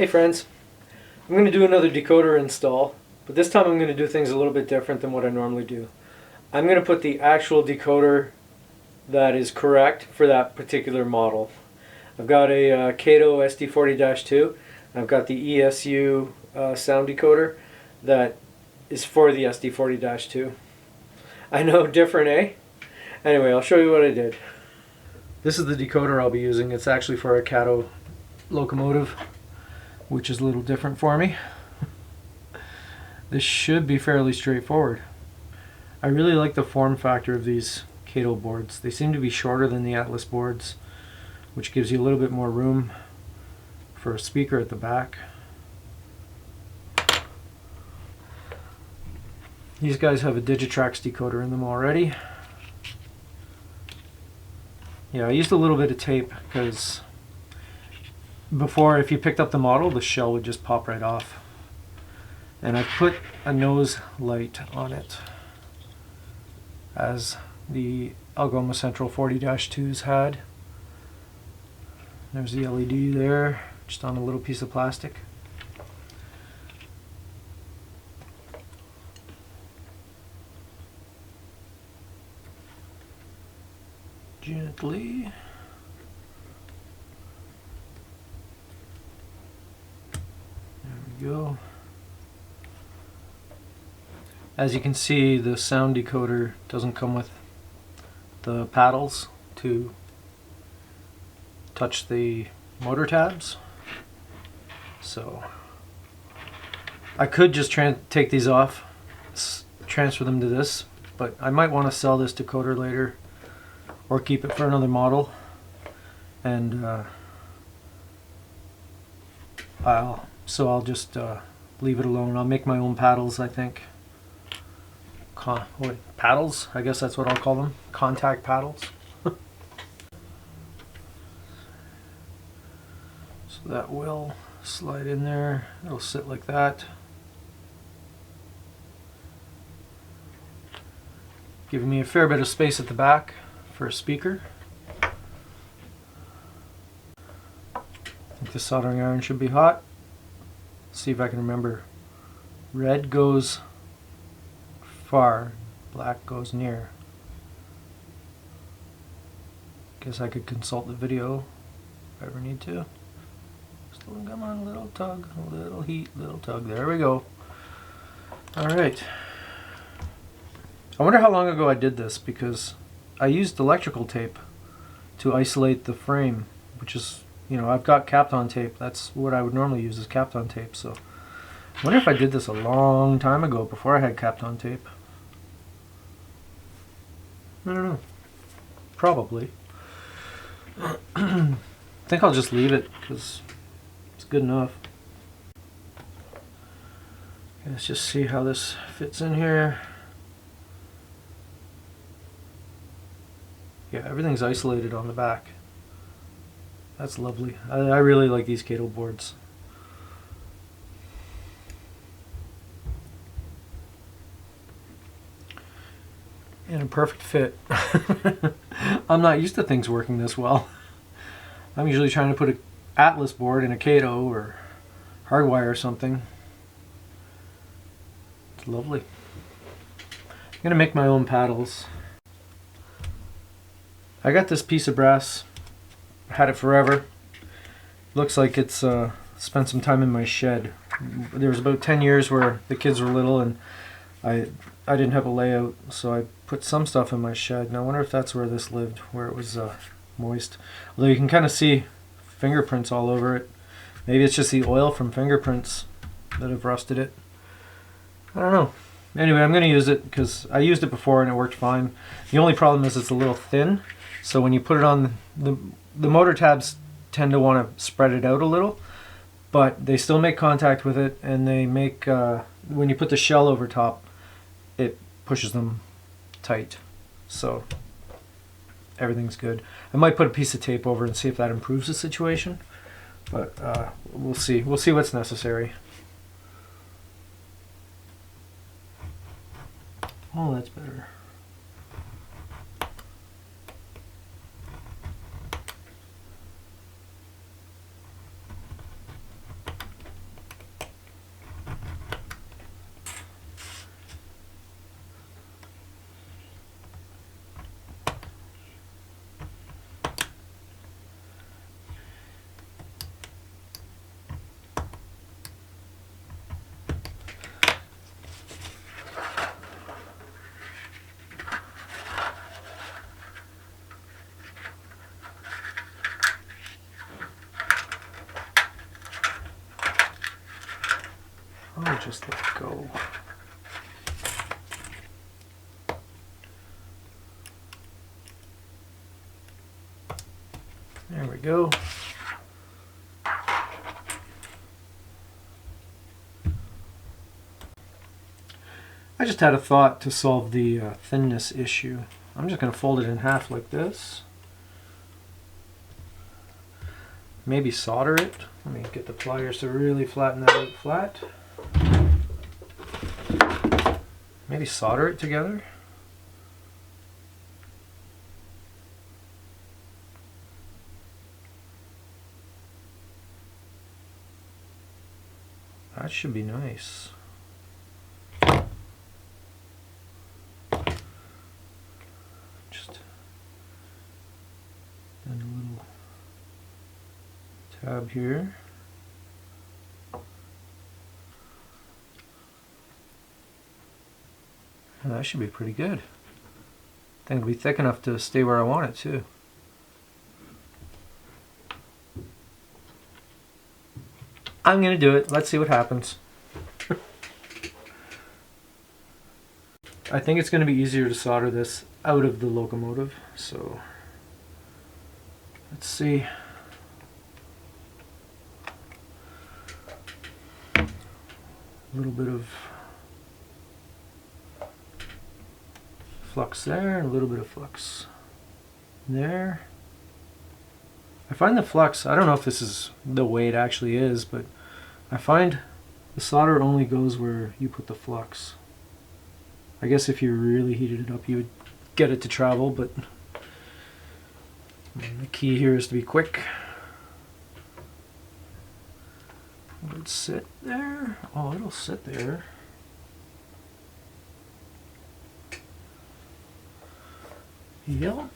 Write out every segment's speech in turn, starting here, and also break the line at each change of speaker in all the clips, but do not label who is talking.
Hey friends, I'm going to do another decoder install, but this time I'm going to do things a little bit different than what I normally do. I'm going to put the actual decoder that is correct for that particular model. I've got a Kato SD40-2. I've got the ESU sound decoder that is for the SD40-2. I know, different, eh? Anyway, I'll show you what I did. This is the decoder I'll be using. It's actually for a Kato locomotive, which is a little different for me. This should be fairly straightforward. I really like the form factor of these Kato boards. They seem to be shorter than the Atlas boards, which gives you a little bit more room for a speaker at the back. These guys have a Digitrax decoder in them already. Yeah, I used a little bit of tape because before, if you picked up the model, the shell would just pop right off. And I put a nose light on it, as the Algoma Central 40-2s had. There's the LED there, just on a little piece of plastic. Gently. There we go. As you can see, the sound decoder doesn't come with the paddles to touch the motor tabs. So I could just take these off, transfer them to this, but I might want to sell this decoder later or keep it for another model. And I'll just leave it alone. I'll make my own paddles, I think. Paddles? I guess that's what I'll call them. Contact paddles. So that will slide in there. It'll sit like that. Giving me a fair bit of space at the back for a speaker. I think the soldering iron should be hot. Let's see if I can remember. Red goes far, black goes near. Guess I could consult the video if I ever need to. Still, come on, little tug, a little heat, little tug. There we go. Alright. I wonder how long ago I did this, because I used electrical tape to isolate the frame, which is, you know, I've got Kapton tape. That's what I would normally use, is Kapton tape. So I wonder if I did this a long time ago, before I had Kapton tape. I don't know. Probably. I think I'll just leave it because it's good enough. Okay, let's just see how this fits in here. Yeah, everything's isolated on the back. That's lovely. I really like these Kato boards. And a perfect fit. I'm not used to things working this well. I'm usually trying to put an Atlas board in a Kato or hardwire or something. It's lovely. I'm going to make my own paddles. I got this piece of brass. Had it forever. Looks like it's spent some time in my shed. There was about 10 years where the kids were little and I didn't have a layout, so I put some stuff in my shed. And I wonder if that's where this lived, where it was moist. Although you can kind of see fingerprints all over it. Maybe it's just the oil from fingerprints that have rusted it. I don't know. Anyway, I'm going to use it because I used it before and it worked fine. The only problem is it's a little thin, so when you put it on, the motor tabs tend to want to spread it out a little, but they still make contact with it, and they make, when you put the shell over top, it pushes them tight. So everything's good. I might put a piece of tape over and see if that improves the situation, but we'll see. We'll see what's necessary. Oh, that's better. Oh, just let it go. There we go. I just had a thought to solve the thinness issue. I'm just going to fold it in half like this. Maybe solder it. Let me get the pliers to really flatten that out flat. Maybe solder it together. That should be nice. Just add a little tab here. And that should be pretty good. I think it'll be thick enough to stay where I want it too. I'm gonna do it. Let's see what happens. I think it's gonna be easier to solder this out of the locomotive, so let's see. A little bit of flux there, and a little bit of flux there. I find the flux, I don't know if this is the way it actually is, but I find the solder only goes where you put the flux. I guess if you really heated it up, you would get it to travel, but the key here is to be quick. Will it sit there? Oh, it'll sit there. Yep.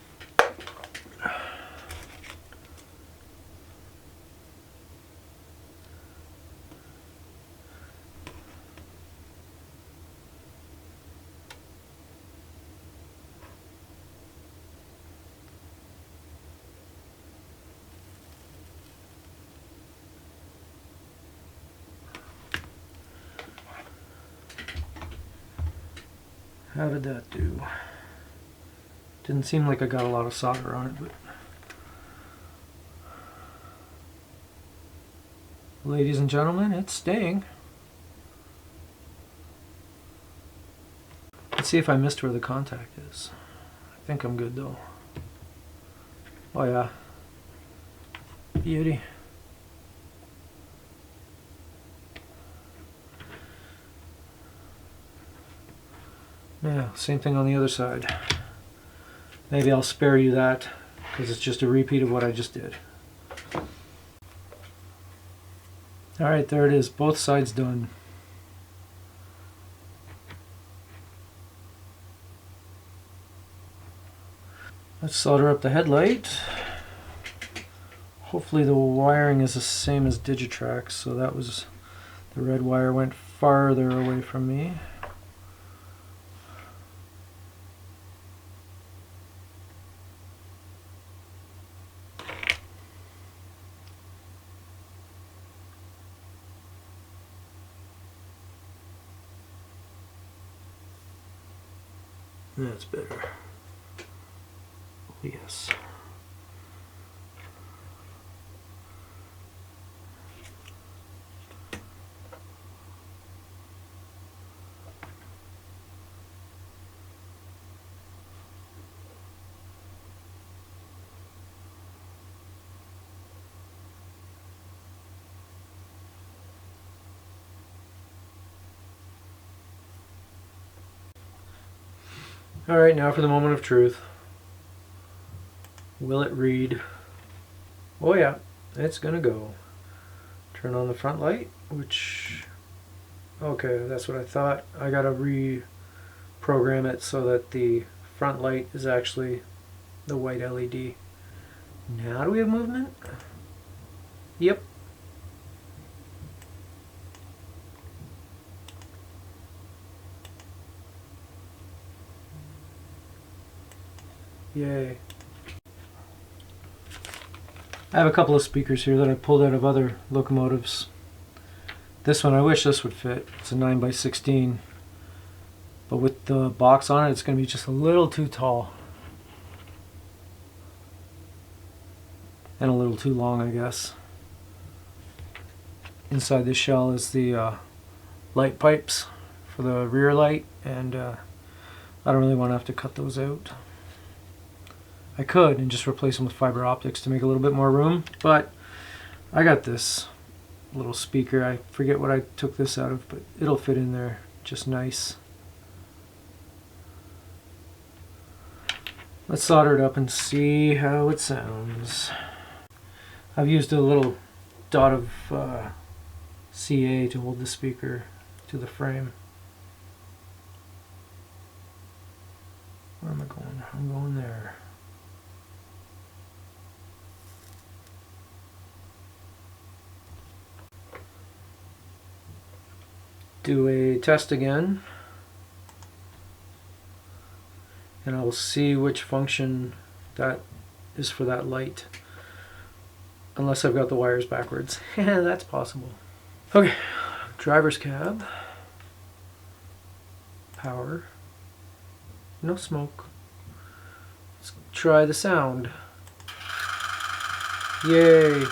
How did that do? Didn't seem like I got a lot of solder on it, but ladies and gentlemen, it's staying. Let's see if I missed where the contact is. I think I'm good though. Oh yeah. Beauty. Yeah, same thing on the other side. Maybe I'll spare you that because it's just a repeat of what I just did. Alright, there it is. Both sides done. Let's solder up the headlight. Hopefully the wiring is the same as Digitrax, so that was, the red wire went farther away from me. That's better. Yes. Alright, now for the moment of truth. Will it read? Oh yeah, it's gonna go. Turn on the front light, which, okay, that's what I thought. I gotta reprogram it so that the front light is actually the white LED. Now do we have movement? Yep. Yay. I have a couple of speakers here that I pulled out of other locomotives. This one, I wish this would fit. It's a 9x16. But with the box on it, it's going to be just a little too tall. And a little too long, I guess. Inside this shell is the light pipes for the rear light, and I don't really want to have to cut those out. I could and just replace them with fiber optics to make a little bit more room, but I got this little speaker. I forget what I took this out of, but it'll fit in there just nice. Let's solder it up and see how it sounds. I've used a little dot of CA to hold the speaker to the frame. Where am I going? I'm going there. Do a test again, and I'll see which function that is for that light, unless I've got the wires backwards. Yeah, that's possible. Okay, driver's cab, power, no smoke. Let's try the sound. Yay!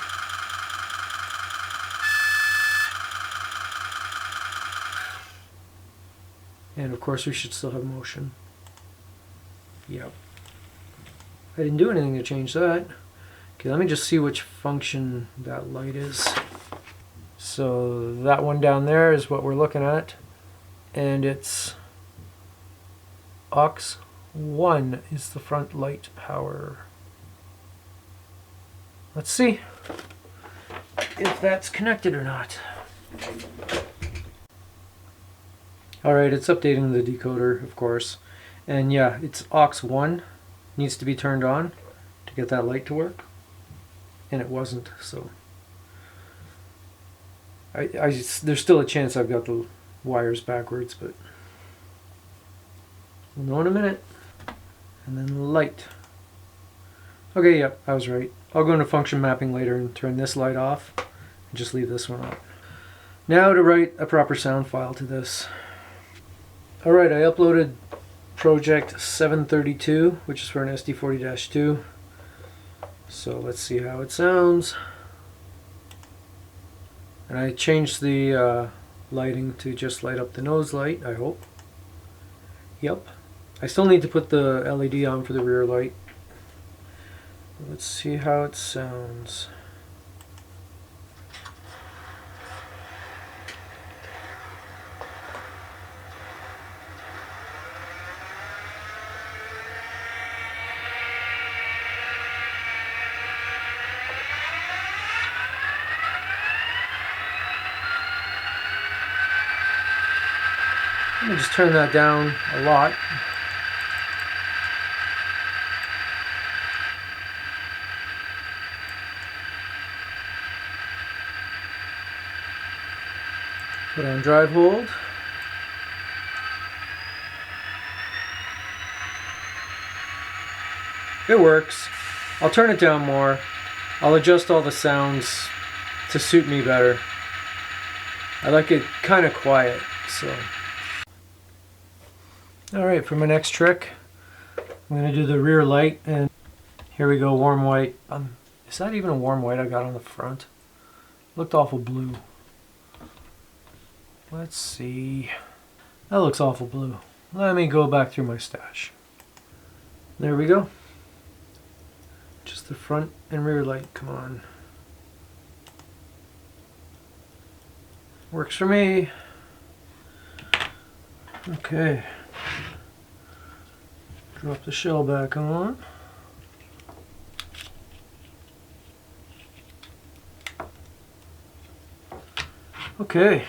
And of course we should still have motion. Yep. I didn't do anything to change that. Okay, let me just see which function that light is. So that one down there is what we're looking at. And it's aux 1 is the front light power. Let's see if that's connected or not. Alright, it's updating the decoder, of course. And yeah, it's aux 1 needs to be turned on to get that light to work. And it wasn't, so there's still a chance I've got the wires backwards, but we'll know in a minute. And then light. Okay, yep, I was right. I'll go into function mapping later and turn this light off and just leave this one on. Now to write a proper sound file to this. Alright, I uploaded project 732, which is for an SD40-2. So let's see how it sounds. And I changed the lighting to just light up the nose light, I hope. Yep. I still need to put the LED on for the rear light. Let's see how it sounds. Let me just turn that down a lot. Put on drive hold. It works. I'll turn it down more. I'll adjust all the sounds to suit me better. I like it kind of quiet, so. Alright, for my next trick, I'm going to do the rear light, and here we go, warm white. Is that even a warm white I got on the front? Looked awful blue. Let's see. That looks awful blue. Let me go back through my stash. There we go. Just the front and rear light, come on. Works for me. Okay. Drop the shell back on. Okay.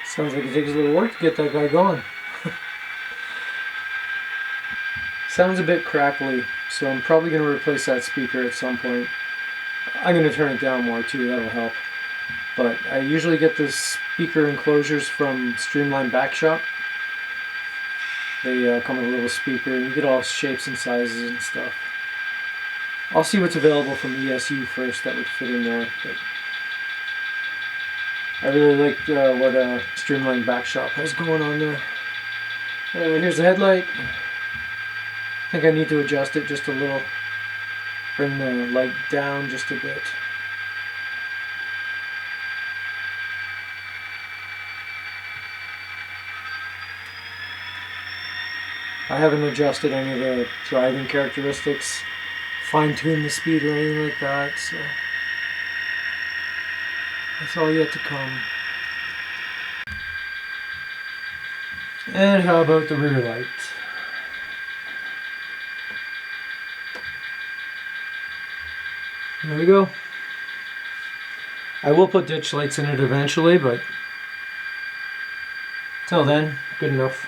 Sounds like it takes a little work to get that guy going. Sounds a bit crackly, So I'm probably going to replace that speaker at some point. I'm going to turn it down more too, that'll help. But I usually get the speaker enclosures from Streamline Backshop. They come with a little speaker, and you get all shapes and sizes and stuff. I'll see what's available from ESU first that would fit in there. But I really like what Streamline Backshop has going on there. Here's the headlight. I think I need to adjust it just a little. Bring the light down just a bit. I haven't adjusted any of the driving characteristics, fine-tuned the speed or anything like that, so that's all yet to come. And how about the rear light? There we go. I will put ditch lights in it eventually, but till then, good enough.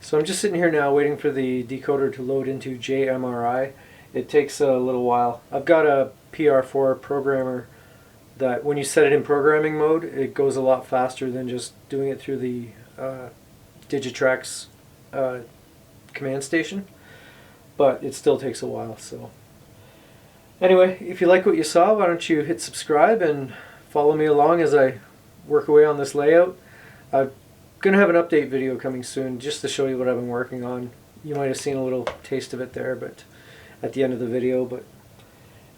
So I'm just sitting here now waiting for the decoder to load into JMRI. It takes a little while. I've got a PR4 programmer that when you set it in programming mode, it goes a lot faster than just doing it through the Digitrax command station. But it still takes a while. So anyway, if you like what you saw, why don't you hit subscribe and follow me along as I work away on this layout. I'm going to have an update video coming soon just to show you what I've been working on. You might have seen a little taste of it there, but at the end of the video. But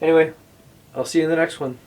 anyway, I'll see you in the next one.